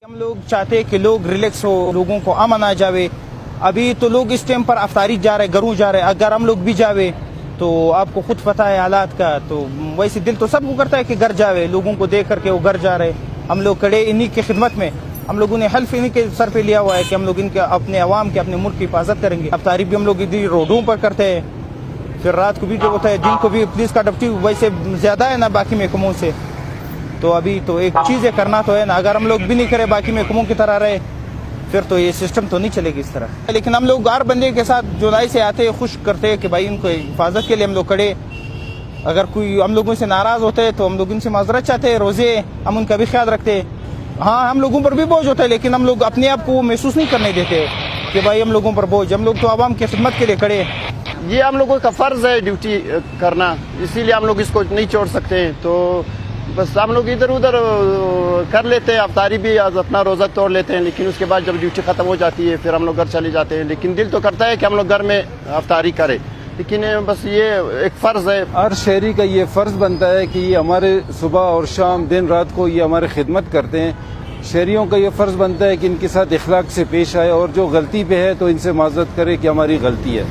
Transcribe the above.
ہم لوگ چاہتے ہیں کہ لوگ ریلیکس ہو، لوگوں کو امن آ جاوے۔ ابھی تو لوگ اس ٹائم پر افطاری جا رہے، گھروں جا رہے، اگر ہم لوگ بھی جاوے تو آپ کو خود پتہ ہے حالات کا، تو ویسے دل تو سب کو کرتا ہے کہ گھر جاوے، لوگوں کو دیکھ کر کے وہ گھر جا رہے۔ ہم لوگ کھڑے انہی کی خدمت میں، ہم لوگوں نے حلف انہی کے سر پہ لیا ہوا ہے کہ ہم لوگ ان کے اپنے عوام کے، اپنے ملک کی حفاظت کریں گے۔ افطاری بھی ہم لوگ ادھر روڈوں پر کرتے ہیں، پھر رات کو بھی جو ہوتا ہے، دن کو بھی پولیس کا ڈپٹی ویسے زیادہ ہے نا باقی محکموں سے، تو ابھی تو ایک چیز کرنا تو ہے نا، اگر ہم لوگ بھی نہیں کرے باقی محکموں کی طرح رہے پھر تو یہ سسٹم تو نہیں چلے گی اس طرح۔ لیکن ہم لوگ ہر بندے کے ساتھ جولائی سے آتے خوش کرتے ہیں کہ بھائی ان کو حفاظت کے لیے ہم لوگ کھڑے۔ اگر کوئی ہم لوگوں سے ناراض ہوتے ہیں تو ہم لوگ ان سے معذرت چاہتے ہیں، روزے ہم ان کا بھی خیال رکھتے ہیں۔ ہاں ہم لوگوں پر بھی بوجھ ہوتا ہے، لیکن ہم لوگ اپنے آپ کو محسوس نہیں کرنے دیتے کہ بھائی ہم لوگوں پر بوجھ، ہم لوگ تو عوام کی خدمت کے لیے کھڑے ہیں۔ یہ ہم لوگوں کا فرض ہے ڈیوٹی کرنا، اسی لیے ہم لوگ اس کو نہیں چھوڑ سکتے۔ تو بس ہم لوگ ادھر ادھر کر لیتے ہیں، افطاری بھی اپنا روزہ توڑ لیتے ہیں، لیکن اس کے بعد جب ڈیوٹی ختم ہو جاتی ہے پھر ہم لوگ گھر چلے جاتے ہیں۔ لیکن دل تو کرتا ہے کہ ہم لوگ گھر میں افطاری کریں، لیکن بس یہ ایک فرض ہے۔ ہر شہری کا یہ فرض بنتا ہے کہ یہ ہمارے صبح اور شام دن رات کو یہ ہماری خدمت کرتے ہیں۔ شہریوں کا یہ فرض بنتا ہے کہ ان کے ساتھ اخلاق سے پیش آئے، اور جو غلطی پہ ہے تو ان سے معذرت کرے کہ ہماری غلطی ہے۔